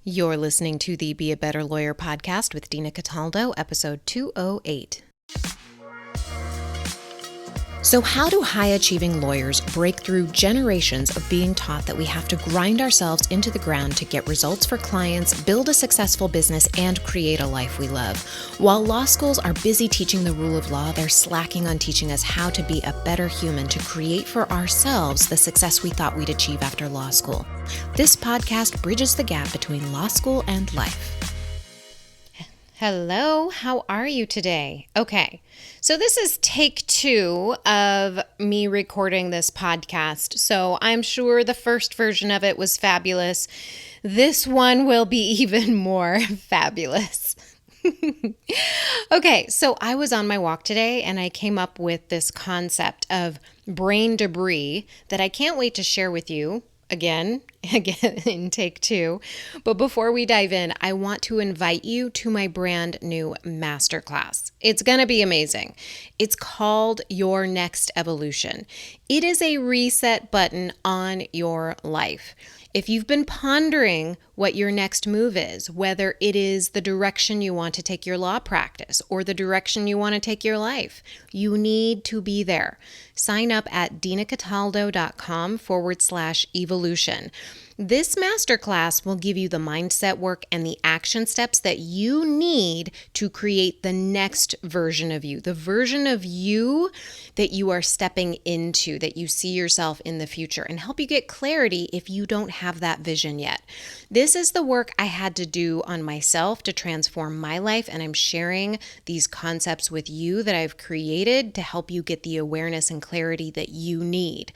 You're listening to the Be a Better Lawyer podcast with Dina Cataldo, episode 208. So how do high-achieving lawyers break through generations of being taught that we have to grind ourselves into the ground to get results for clients, build a successful business, and create a life we love? While law schools are busy teaching the rule of law, they're slacking on teaching us how to be a better human to create for ourselves the success we thought we'd achieve after law school. This podcast bridges the gap between law school and life. Hello, how are you today? Okay, so this is take 2 of me recording this podcast. So I'm sure the first version of it was fabulous. This one will be even more fabulous. Okay, so I was on my walk today and I came up with this concept of brain debris that I can't wait to share with you. Again in take 2. But before we dive in, I want to invite you to my brand new Masterclass. It's going to be amazing. It's called Your Next Evolution. It is a reset button on your life. If you've been pondering what your next move is, whether it is the direction you want to take your law practice or the direction you want to take your life, you need to be there. Sign up at dinacataldo.com/evolution. This masterclass will give you the mindset work and the action steps that you need to create the next version of you, the version of you that you are stepping into, that you see yourself in the future, and help you get clarity if you don't have that vision yet. This is the work I had to do on myself to transform my life, and I'm sharing these concepts with you that I've created to help you get the awareness and clarity that you need.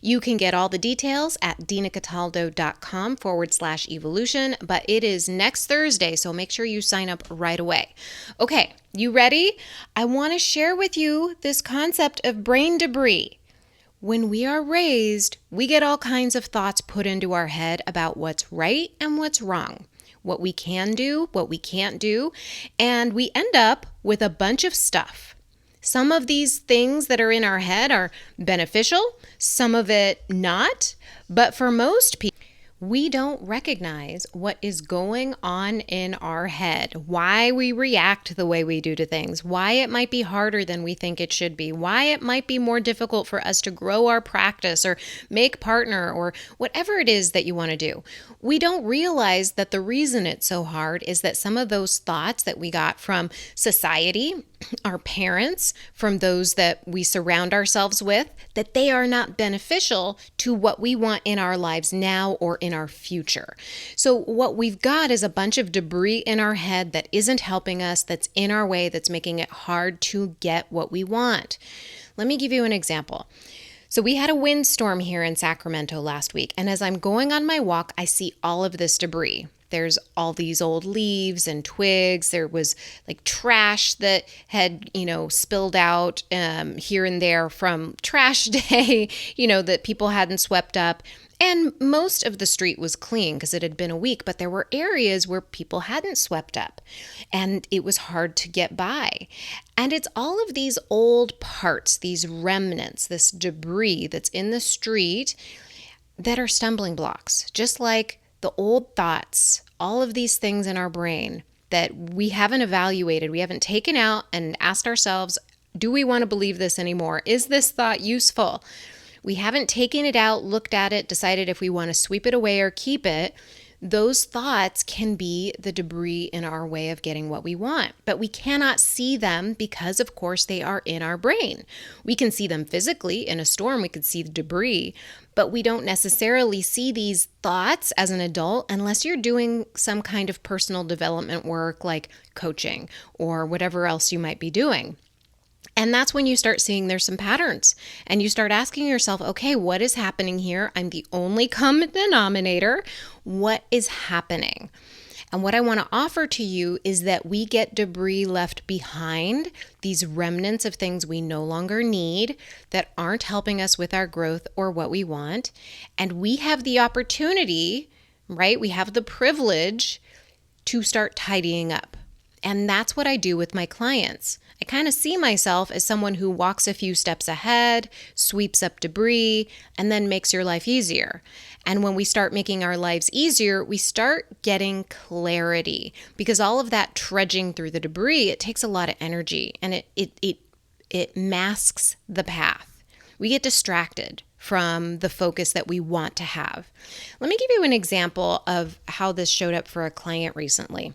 You can get all the details at dinacataldo.com/evolution, but it is next Thursday, so make sure you sign up right away. Okay, you ready? I want to share with you this concept of brain debris. When we are raised, we get all kinds of thoughts put into our head about what's right and what's wrong, what we can do, what we can't do, and we end up with a bunch of stuff. Some of these things that are in our head are beneficial, some of it not, but for most people, we don't recognize what is going on in our head, why we react the way we do to things, why it might be harder than we think it should be, why it might be more difficult for us to grow our practice or make partner or whatever it is that you want to do. We don't realize that the reason it's so hard is that some of those thoughts that we got from society, our parents, from those that we surround ourselves with, that they are not beneficial to what we want in our lives now or in our future. So what we've got is a bunch of debris in our head that isn't helping us, that's in our way, that's making it hard to get what we want. Let me give you an example. So we had a windstorm here in Sacramento last week, and as I'm going on my walk, I see all of this debris. There's all these old leaves and twigs. There was like trash that had, spilled out here and there from trash day, that people hadn't swept up. And most of the street was clean because it had been a week, but there were areas where people hadn't swept up and it was hard to get by. And it's all of these old parts, these remnants, this debris that's in the street that are stumbling blocks, just like the old thoughts, all of these things in our brain that we haven't evaluated, we haven't taken out and asked ourselves, do we want to believe this anymore? Is this thought useful? We haven't taken it out, looked at it, decided if we want to sweep it away or keep it. Those thoughts can be the debris in our way of getting what we want, but we cannot see them because, of course, they are in our brain. We can see them physically in a storm. We could see the debris, but we don't necessarily see these thoughts as an adult unless you're doing some kind of personal development work like coaching or whatever else you might be doing. And that's when you start seeing there's some patterns and you start asking yourself, okay, what is happening here? I'm the only common denominator. What is happening? And what I want to offer to you is that we get debris left behind, these remnants of things we no longer need that aren't helping us with our growth or what we want. And we have the opportunity, right? We have the privilege to start tidying up. And that's what I do with my clients. I kind of see myself as someone who walks a few steps ahead, sweeps up debris, and then makes your life easier. And when we start making our lives easier, we start getting clarity, because all of that trudging through the debris, it takes a lot of energy, and it masks the path. We get distracted from the focus that we want to have. Let me give you an example of how this showed up for a client recently.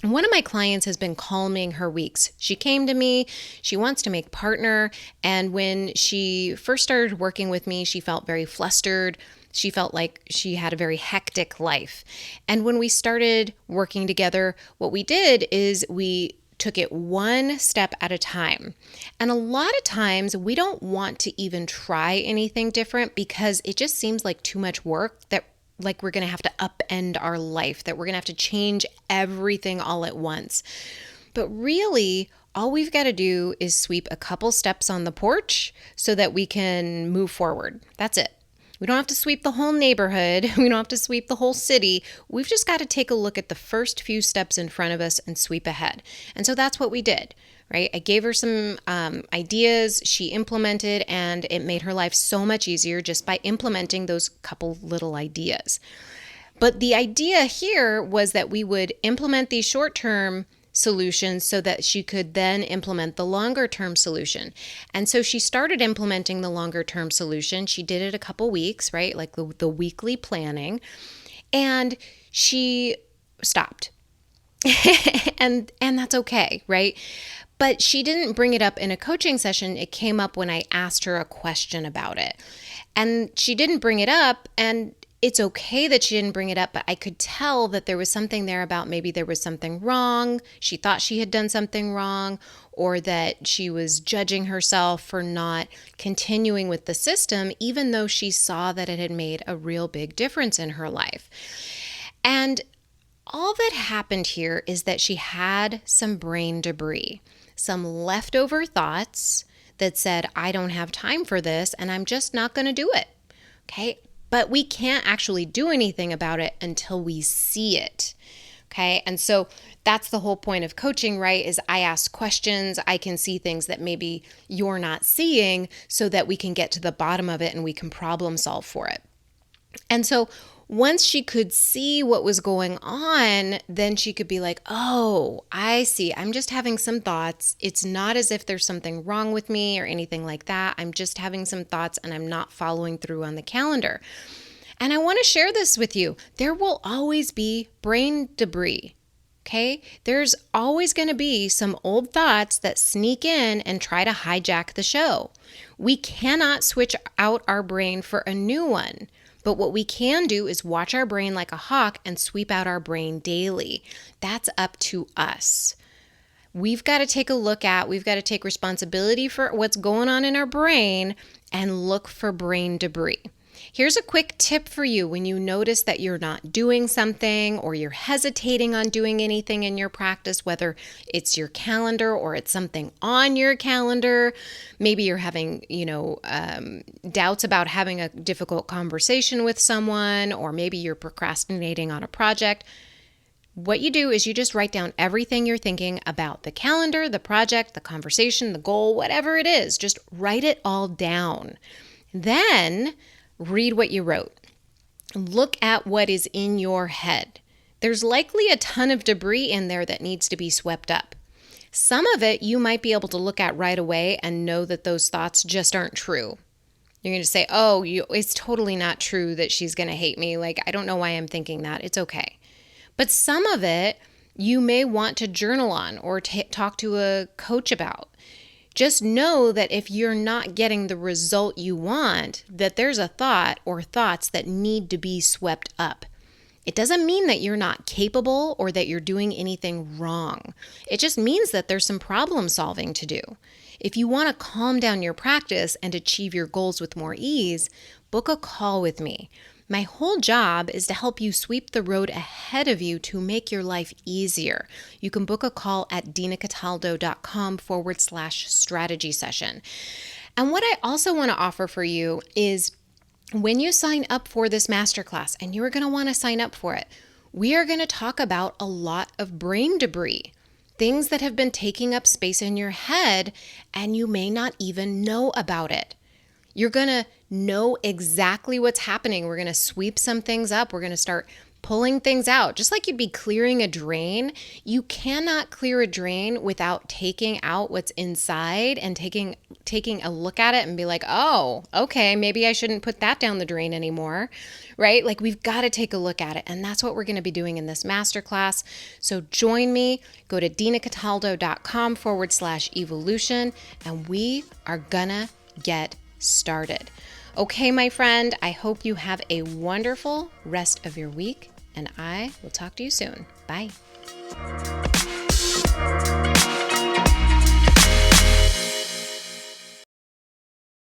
One of my clients has been calming her weeks. She came to me, she wants to make partner, and when she first started working with me, she felt very flustered. She felt like she had a very hectic life. And when we started working together, what we did is we took it one step at a time. And a lot of times we don't want to even try anything different because it just seems like too much work, that like we're going to have to upend our life, that we're going to have to change everything all at once. But really, all we've got to do is sweep a couple steps on the porch so that we can move forward. That's it. We don't have to sweep the whole neighborhood. We don't have to sweep the whole city. We've just got to take a look at the first few steps in front of us and sweep ahead. And so that's what we did, right? I gave her some ideas, she implemented, and it made her life so much easier just by implementing those couple little ideas. But the idea here was that we would implement these short-term solutions so that she could then implement the longer term solution. And so she started implementing the longer term solution. She did it a couple weeks, right? Like the weekly planning, and she stopped. and that's okay, right? But she didn't bring it up in a coaching session. It came up when I asked her a question about it. And she didn't bring it up, and it's okay that she didn't bring it up, but I could tell that there was something there about maybe there was something wrong. She thought she had done something wrong, or that she was judging herself for not continuing with the system, even though she saw that it had made a real big difference in her life. And all that happened here is that she had some brain debris, some leftover thoughts that said, I don't have time for this, and I'm just not going to do it. Okay. But we can't actually do anything about it until we see it, okay? And so that's the whole point of coaching, right? Is I ask questions, I can see things that maybe you're not seeing so that we can get to the bottom of it and we can problem solve for it. And so once she could see what was going on, then she could be like, oh, I see. I'm just having some thoughts. It's not as if there's something wrong with me or anything like that. I'm just having some thoughts and I'm not following through on the calendar. And I want to share this with you. There will always be brain debris. Okay? There's always going to be some old thoughts that sneak in and try to hijack the show. We cannot switch out our brain for a new one. But what we can do is watch our brain like a hawk and sweep out our brain daily. That's up to us. We've got to take responsibility for what's going on in our brain and look for brain debris. Here's a quick tip for you when you notice that you're not doing something or you're hesitating on doing anything in your practice, whether it's your calendar or it's something on your calendar. Maybe you're having, doubts about having a difficult conversation with someone, or maybe you're procrastinating on a project. What you do is you just write down everything you're thinking about the calendar, the project, the conversation, the goal, whatever it is. Just write it all down. Then read what you wrote. Look at what is in your head. There's likely a ton of debris in there that needs to be swept up. Some of it you might be able to look at right away and know that those thoughts just aren't true. You're going to say, it's totally not true that she's going to hate me. Like, I don't know why I'm thinking that. It's okay. But some of it you may want to journal on or talk to a coach about. Just know that if you're not getting the result you want, that there's a thought or thoughts that need to be swept up. It doesn't mean that you're not capable or that you're doing anything wrong. It just means that there's some problem solving to do. If you want to calm down your practice and achieve your goals with more ease, book a call with me. My whole job is to help you sweep the road ahead of you to make your life easier. You can book a call at dinacataldo.com/strategy session. And what I also want to offer for you is when you sign up for this masterclass, and you're going to want to sign up for it, we are going to talk about a lot of brain debris, things that have been taking up space in your head, and you may not even know about it. You're going to know exactly what's happening. We're going to sweep some things up. We're going to start pulling things out. Just like you'd be clearing a drain, you cannot clear a drain without taking out what's inside and taking a look at it and be like, oh, okay, maybe I shouldn't put that down the drain anymore, right? Like we've got to take a look at it. And that's what we're going to be doing in this masterclass. So join me, go to dinacataldo.com/evolution, and we are gonna get started. Okay, my friend, I hope you have a wonderful rest of your week, and I will talk to you soon. Bye.